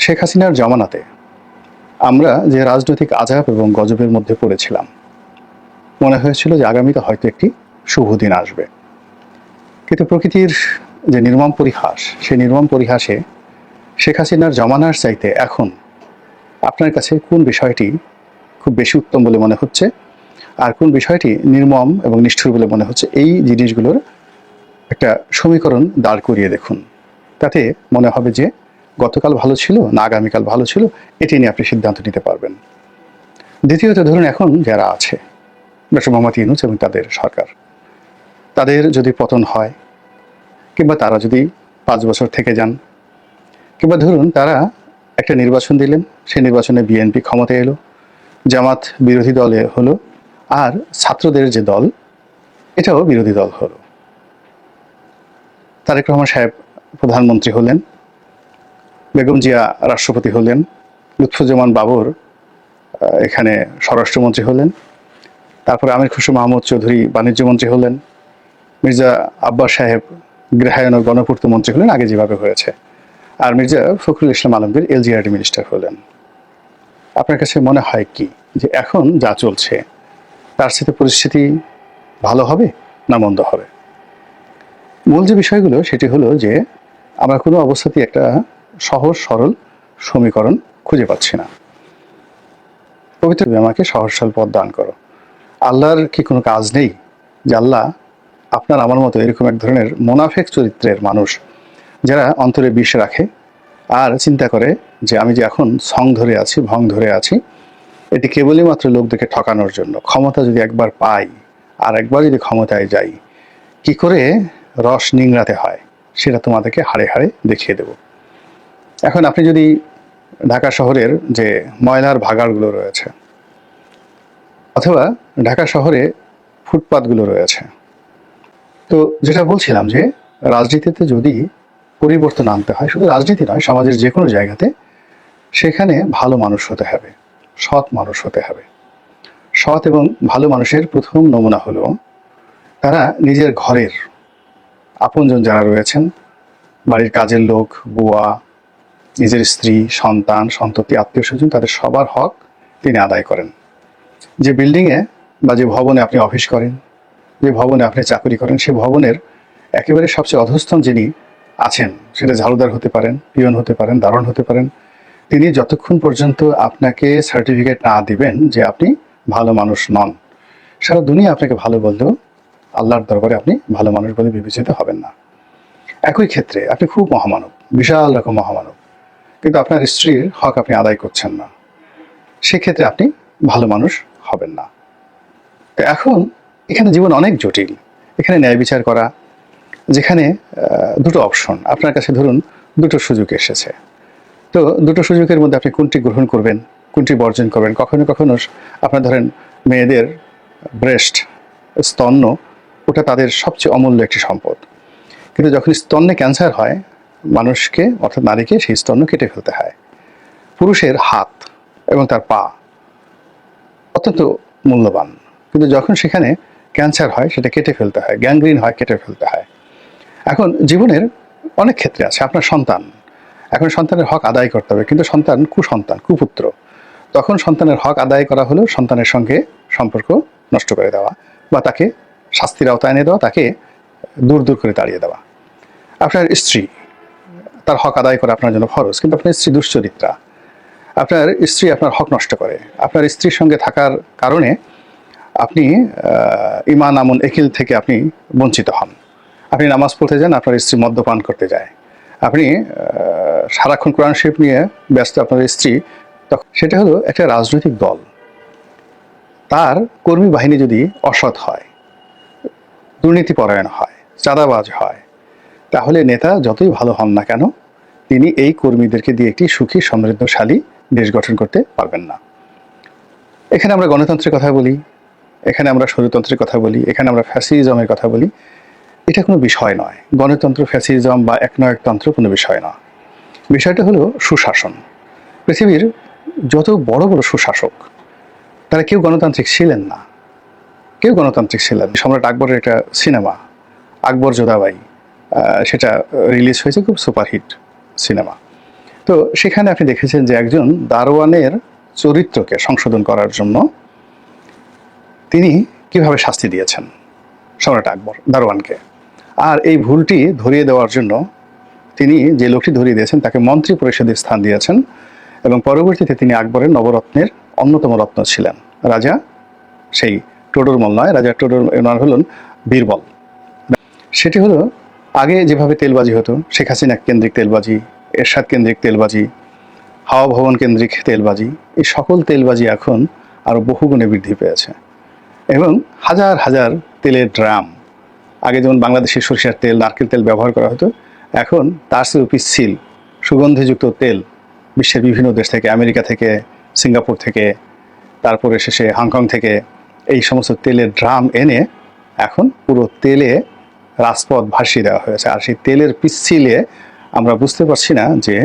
শেখ হাসিনার জমানাতে আমরা যে রাজনৈতিক আজাব এবং গজবের মধ্যে পড়েছিলাম, মনে হয়েছিল যে আগামীতে হয়তো একটি শুভ দিন আসবে। কিন্তু প্রকৃতির যে নির্মম পরিহাস, সেই নির্মম পরিহাসে শেখ হাসিনার জমানার চাইতে এখন আপনার কাছে কোন বিষয়টি খুব বেশি উত্তম বলে মনে হচ্ছে আর কোন বিষয়টি নির্মম এবং নিষ্ঠুর বলে মনে হচ্ছে, এই জিনিসগুলোর একটা সমীকরণ দাঁড় করিয়ে দেখুন। তাতে মনে হবে যে গতকাল ভালো ছিল না আগামীকাল ভালো ছিল, এটি নিয়ে আপনি সিদ্ধান্ত নিতে পারবেন। দ্বিতীয়ত, ধরুন এখন যারা আছে ডক্টর মোহাম্মদ ইউনূস এবং তাদের সরকার, তাদের যদি পতন হয় কিংবা তারা যদি 5 বছর থেকে যান, কিংবা ধরুন তারা একটা নির্বাচন দিলেন, সেই নির্বাচনে বিএনপি ক্ষমতায় এলো, জামাত বিরোধী দলে হলো, আর ছাত্রদের যে দল এটাও বিরোধী দল হলো। তারেক রহমান সাহেব প্রধানমন্ত্রী হলেন, বেগম জিয়া রাষ্ট্রপতি হলেন, লুৎফুজ্জামান বাবর এখানে স্বরাষ্ট্রমন্ত্রী হলেন, তারপরে আমির খুশরো মাহমুদ চৌধুরী বাণিজ্যমন্ত্রী হলেন, মির্জা আব্বাস সাহেব গৃহায়ন ও গণপূর্ত মন্ত্রী হলেন আগে যেভাবে হয়েছে, আর মির্জা ফখরুল ইসলাম আলমগীর এলজিআরডি মিনিস্টার হলেন। আপনার কাছে মনে হয় কি যে এখন যা চলছে তার সাথে পরিস্থিতি ভালো হবে না মন্দ হবে? মূল যে বিষয়গুলো সেটি হলো যে আমরা কোনো অবস্থাতেই একটা সহজ সরল সমীকরণ খুঁজে পাচ্ছি না। পবিত্র আমাকে সহজ সরল পথ দান করো। আল্লাহর কি কোনো কাজ নেই যে আল্লাহ আপনার আমার মতো এরকম এক ধরনের মোনাফেক চরিত্রের মানুষ, যারা অন্তরে বিষ রাখে আর চিন্তা করে যে আমি যে এখন সং ধরে আছি, ভং ধরে আছি, এটি কেবলই মাত্র লোকদেরকে ঠকানোর জন্য। ক্ষমতা যদি একবার পাই আর একবার যদি ক্ষমতায় যাই, কি করে রস নিংড়াতে হয় সেটা তোমাদেরকে হাড়ে হাড়ে দেখিয়ে দেব। এখন আপনি যদি ঢাকা শহরের যে ময়লার ভাগাড়গুলো রয়েছে, অথবা ঢাকা শহরে ফুটপাতগুলো রয়েছে, তো যেটা বলছিলাম যে রাজনীতিতে যদি পরিবর্তন আনতে হয়, শুধু রাজনীতি নয়, সমাজের যে কোনো জায়গাতে, সেখানে ভালো মানুষ হতে হবে, সৎ মানুষ হতে হবে। সৎ এবং ভালো মানুষের প্রথম নমুনা হলো তারা নিজের ঘরের আপনজন যারা রয়েছেন, বাড়ির কাজের লোক, বুয়া, নিজের স্ত্রী, সন্তান, সন্ততি, আত্মীয় স্বজন, তাদের সবার হক তিনি আদায় করেন। যে বিল্ডিংয়ে বা যে ভবনে আপনি অফিস করেন, যে ভবনে আপনি চাকরি করেন, সেই ভবনের একেবারে সবচেয়ে অধস্তন যিনি আছেন, সেটা ঝাড়ুদার হতে পারেন, পিয়ন হতে পারেন, দারোয়ান হতে পারেন, তিনি যতক্ষণ পর্যন্ত আপনাকে সার্টিফিকেট না দিবেন যে আপনি ভালো মানুষ নন, সারা দুনিয়া আপনাকে ভালো বললেও আল্লাহর দরবারে আপনি ভালো মানুষ বলে বিবেচিত হবেন না। একই ক্ষেত্রে আপনি খুব মহামানব, বিশাল রকম মহামানব, কিন্তু আপনার স্ত্রীর হক আপনি আদায় করছেন না, সেক্ষেত্রে আপনি ভালো মানুষ হবেন না। তো এখন এখানে জীবন অনেক জটিল। এখানে ন্যায় বিচার করা, যেখানে দুটো অপশন আপনার কাছে, ধরুন দুটো সুযোগ এসেছে, তো দুটো সুযোগের মধ্যে আপনি কোনটি গ্রহণ করবেন, কোনটি বর্জন করবেন? কখনো কখনো আপনার ধরেন মেয়েদের ব্রেস্ট, স্তন্য, ওটা তাদের সবচেয়ে অমূল্য একটি সম্পদ, কিন্তু যখন স্তন্যে ক্যান্সার হয়, মানুষকে অর্থাৎ নারীকে সেই স্তন্য কেটে ফেলতে হয়। পুরুষের হাত এবং তার পা অত্যন্ত মূল্যবান, কিন্তু যখন সেখানে ক্যান্সার হয় সেটা কেটে ফেলতে হয়, গ্যাংগ্রিন হয়, কেটে ফেলতে হয়। এখন জীবনের অনেক ক্ষেত্রে আছে, আপনার সন্তান, এখন সন্তানের হক আদায় করতে হবে, কিন্তু সন্তান কুসন্তান, কুপুত্র, তখন সন্তানের হক আদায় করা হলো সন্তানের সঙ্গে সম্পর্ক নষ্ট করে দেওয়া, বা তাকে শাস্তির আওতায় এনে দেওয়া, তাকে দূর দূর করে তাড়িয়ে দেওয়া। আপনার স্ত্রী, তার হক আদায় করা আপনার জন্য ফরজ, কিন্তু আপনার স্ত্রী দুশ্চরিত্রা, আপনার স্ত্রী আপনার হক নষ্ট করে, আপনার স্ত্রীর সঙ্গে থাকার কারণে আপনি ইমান আমন একিল থেকে আপনি বঞ্চিত হন। আপনি নামাজ পড়তে যান, আপনার স্ত্রী মদ্যপান করতে যায়, আপনি সারাক্ষণ কোরআন শরীফ নিয়ে ব্যস্ত আপনার স্ত্রী, তখন সেটা হলো একটা রাজনৈতিক দল, তার কর্মী বাহিনী যদি অসৎ হয়, দুর্নীতিপরায়ণ হয়, চাঁদাবাজ হয়, তাহলে নেতা যতই ভালো হন না কেন, তিনি এই কর্মীদেরকে দিয়ে একটি সুখী সমৃদ্ধশালী দেশ গঠন করতে পারবেন না। এখানে আমরা গণতন্ত্রের কথা বলি, এখানে আমরা স্বৈরতন্ত্রের কথা বলি, এখানে আমরা ফ্যাসিজমের কথা বলি, এটা কোনো বিষয় নয়। গণতন্ত্র, ফ্যাসিজম বা একনায়কতন্ত্র কোনো বিষয় না। বিষয়টা হলো সুশাসন। পৃথিবীর যত বড় বড় সুশাসক, তারা কেউ গণতান্ত্রিক ছিলেন না, কেউ গণতান্ত্রিক ছিলেন। সম্রাট আকবরের একটা সিনেমা আকবর যোধাবাই, সেটা রিলিজ হয়েছে, খুব সুপারহিট সিনেমা। তো সেখানে আপনি দেখেছেন যে একজন দারোয়ানের চরিত্রকে সংশোধন করার জন্য তিনি কিভাবে শাস্তি দিয়েছেন সম্রাট আকবর দারোয়ানকে। আর এই ভুলটি ধরিয়ে দেওয়ার জন্য তিনি যে লোকটি ধরিয়ে দিয়েছেন তাকে মন্ত্রী পরিষদের স্থান দিয়েছেন, এবং পরবর্তীতে তিনি আকবরের নবরত্নের অন্যতম রত্ন ছিলেন। রাজা সেই টোডরমল নয়, রাজা ওনার হলেন বীরবল। সেটি হলো আগে যেভাবে তেলবাজি হতো, শেখ হাসিনা কেন্দ্রিক তেলবাজি, এরশাদ কেন্দ্রিক তেলবাজি, হাওয়া ভবন কেন্দ্রিক তেলবাজি, এই সকল তেলবাজি এখন আরও বহুগুণে বৃদ্ধি পেয়েছে। এবং হাজার হাজার তেলের ড্রাম, আগে যেমন বাংলাদেশি সরিষার তেল, নারকেল তেল ব্যবহার করা হতো, এখন তার চেয়েও পিচ্ছিল সুগন্ধিযুক্ত তেল বিশ্বের বিভিন্ন দেশ থেকে, আমেরিকা থেকে, সিঙ্গাপুর থেকে, তারপরে শেষে হংকং থেকে এই সমস্ত তেলের ড্রাম এনে এখন পুরো তেলে রাজপথ ভাসিয়ে দেওয়া হয়েছে। আর সেই তেলের পিচ্ছিলে আমরা বুঝতে পারছি না যে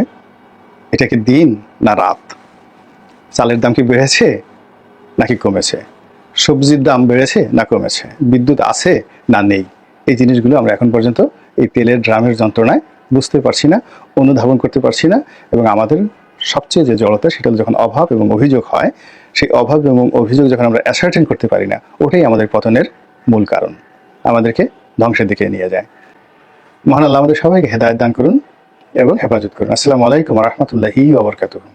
এটা কি দিন না রাত। চালের দাম কি বেড়েছে নাকি কমেছে, সবজির দাম বেড়েছে না কমেছে, বিদ্যুৎ আছে না নেই, এই জিনিসগুলো আমরা এখন পর্যন্ত এই তেলের ড্রামের যন্ত্রণায় বুঝতে পারছি না, অনুধাবন করতে পারছি না। এবং আমাদের সবচেয়ে যে জড়তা সেটা যখন অভাব এবং অভিযোগ হয়, সেই অভাব এবং অভিযোগ যখন আমরা অ্যাসার্টেন করতে পারি না, ওটাই আমাদের পতনের মূল কারণ, আমাদেরকে ধ্বংসের দিকে নিয়ে যায়। মহান আল্লাহ আমাদের সবাইকে হেদায়েত দান করুন এবং হেফাজত করুন। আসসালামু আলাইকুম ওয়া রাহমাতুল্লাহি ওয়া বারাকাতুহু।